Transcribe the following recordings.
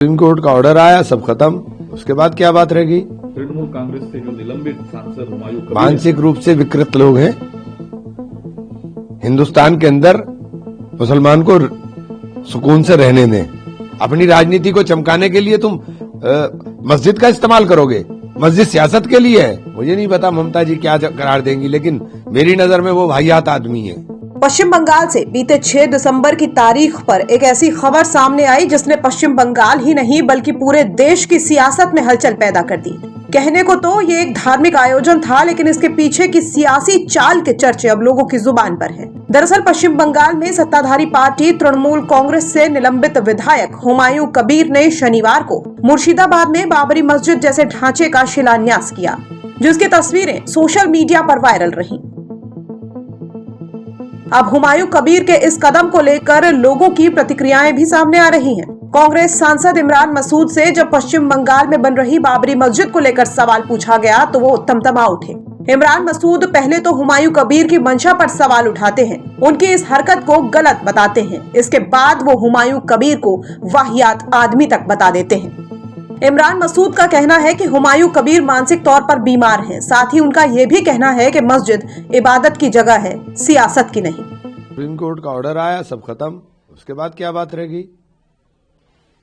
Supreme court का order आया, सब खत्म। उसके बाद क्या बात रहेगी? तृणमूल कांग्रेस से जो निलंबित सांसद हुमायूं कबीर मानसिक रूप से विकृत लोग हैं। हिंदुस्तान के अंदर मुसलमान को सुकून से रहने दें। अपनी राजनीति को चमकाने के लिए तुम मस्जिद का इस्तेमाल करोगे। मस्जिद सियासत के लिए है। मुझे नहीं पता ममता जी क्या करार देंगी, लेकिन मेरी नजर में वो वाहियात आदमी है। पश्चिम बंगाल से बीते 6 दिसंबर की तारीख पर एक ऐसी खबर सामने आई जिसने पश्चिम बंगाल ही नहीं बल्कि पूरे देश की सियासत में हलचल पैदा कर दी। कहने को तो ये एक धार्मिक आयोजन था, लेकिन इसके पीछे की सियासी चाल के चर्चे अब लोगों की जुबान पर हैं। दरअसल पश्चिम बंगाल में सत्ताधारी पार्टी तृणमूल कांग्रेस से निलंबित विधायक हुमायूं कबीर ने शनिवार को मुर्शिदाबाद में बाबरी मस्जिद जैसे ढांचे का शिलान्यास किया, जिसकी तस्वीरें सोशल मीडिया पर वायरल रहीं। अब हुमायूं कबीर के इस कदम को लेकर लोगों की प्रतिक्रियाएं भी सामने आ रही हैं। कांग्रेस सांसद इमरान मसूद से जब पश्चिम बंगाल में बन रही बाबरी मस्जिद को लेकर सवाल पूछा गया तो वो तमतमा उठे। इमरान मसूद पहले तो हुमायूं कबीर की मंशा पर सवाल उठाते हैं, उनकी इस हरकत को गलत बताते हैं। इसके बाद वो हुमायूं कबीर को वाहियात आदमी तक बता देते हैं। इमरान मसूद का कहना है कि हुमायूं कबीर मानसिक तौर पर बीमार हैं। साथ ही उनका ये भी कहना है कि मस्जिद इबादत की जगह है, सियासत की नहीं। सुप्रीम कोर्ट का ऑर्डर आया, सब खत्म। उसके बाद क्या बात रहेगी?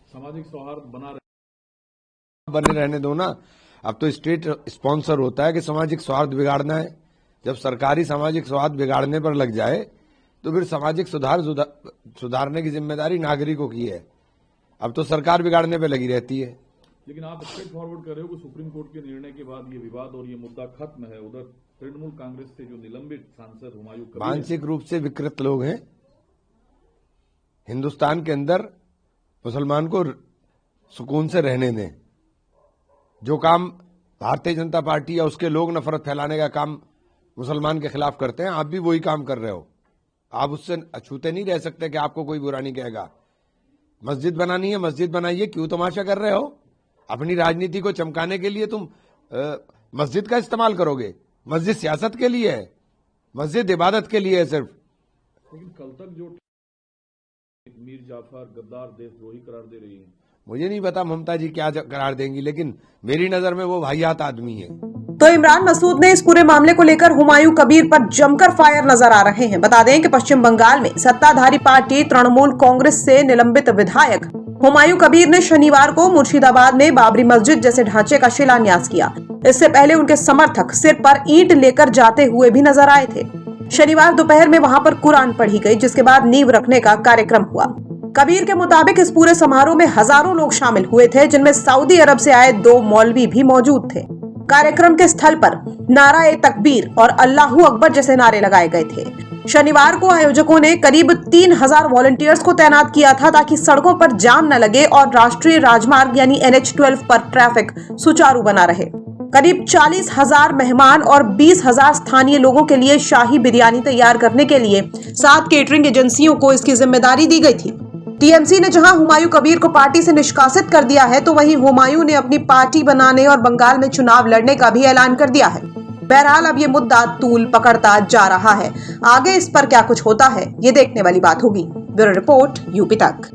सामाजिक सौहार्द बने रहने दो ना। अब तो स्टेट स्पॉन्सर होता है कि सामाजिक सौहार्द बिगाड़ना है। जब सरकारी सामाजिक सौहार्द बिगाड़ने पर लग जाए तो फिर सामाजिक सुधारने की जिम्मेदारी नागरिकों की है। अब तो सरकार बिगाड़ने पे लगी रहती है। लेकिन आप स्ट्रेट फॉरवर्ड कर रहे हो कि सुप्रीम कोर्ट के निर्णय के बाद ये विवाद और ये मुद्दा खत्म है। उधर तृणमूल कांग्रेस से जो निलंबित सांसद हुमायूं कबीर मानसिक रूप से विकृत लोग हैं। हिंदुस्तान के अंदर मुसलमान को सुकून से रहने दें। जो काम भारतीय जनता पार्टी या उसके लोग नफरत फैलाने का काम मुसलमान के खिलाफ करते हैं, आप भी वही काम कर रहे हो। आप उससे अछूते नहीं रह सकते कि आपको कोई बुरा नहीं कहेगा। मस्जिद बनानी है, मस्जिद बनाइए। क्यों तमाशा कर रहे हो? अपनी राजनीति को चमकाने के लिए तुम मस्जिद का इस्तेमाल करोगे। मस्जिद सियासत के लिए है, मस्जिद इबादत के लिए है सिर्फ। लेकिन कल तक जो मीर जाफर गद्दार देशद्रोही करार दे रही है, मुझे नहीं पता ममता जी क्या करार देंगी, लेकिन मेरी नजर में वो वाहियात आदमी है। तो इमरान मसूद ने इस पूरे मामले को लेकर हुमायूं कबीर पर जमकर फायर नजर आ रहे हैं। बता दें कि पश्चिम बंगाल में सत्ताधारी पार्टी तृणमूल कांग्रेस से निलंबित विधायक हुमायूं कबीर ने शनिवार को मुर्शिदाबाद में बाबरी मस्जिद जैसे ढांचे का शिलान्यास किया। इससे पहले उनके समर्थक सिर पर ईंट लेकर जाते हुए भी नजर आए थे। शनिवार दोपहर में वहां पर कुरान पढ़ी गई, जिसके बाद नींव रखने का कार्यक्रम हुआ। कबीर के मुताबिक इस पूरे समारोह में हजारों लोग शामिल हुए थे, जिनमें सऊदी अरब से आए 2 मौलवी भी मौजूद थे। कार्यक्रम के स्थल पर नारा तकबीर और अल्लाहू अकबर जैसे नारे लगाए गए थे। शनिवार को आयोजकों ने करीब 3000 वॉलंटियर्स को तैनात किया था, ताकि सड़कों पर जाम न लगे और राष्ट्रीय राजमार्ग यानी NH-12 पर ट्रैफिक सुचारू बना रहे। करीब 40,000 मेहमान और 20,000 स्थानीय लोगों के लिए शाही बिरयानी तैयार करने के लिए 7 केटरिंग एजेंसियों को इसकी जिम्मेदारी दी गई थी। टीएमसी ने जहां हुमायूं कबीर को पार्टी से निष्कासित कर दिया है, तो वहीं हुमायूं ने अपनी पार्टी बनाने और बंगाल में चुनाव लड़ने का भी ऐलान कर दिया है। बहरहाल अब ये मुद्दा तूल पकड़ता जा रहा है। आगे इस पर क्या कुछ होता है, ये देखने वाली बात होगी। ब्यूरो रिपोर्ट, यूपी तक।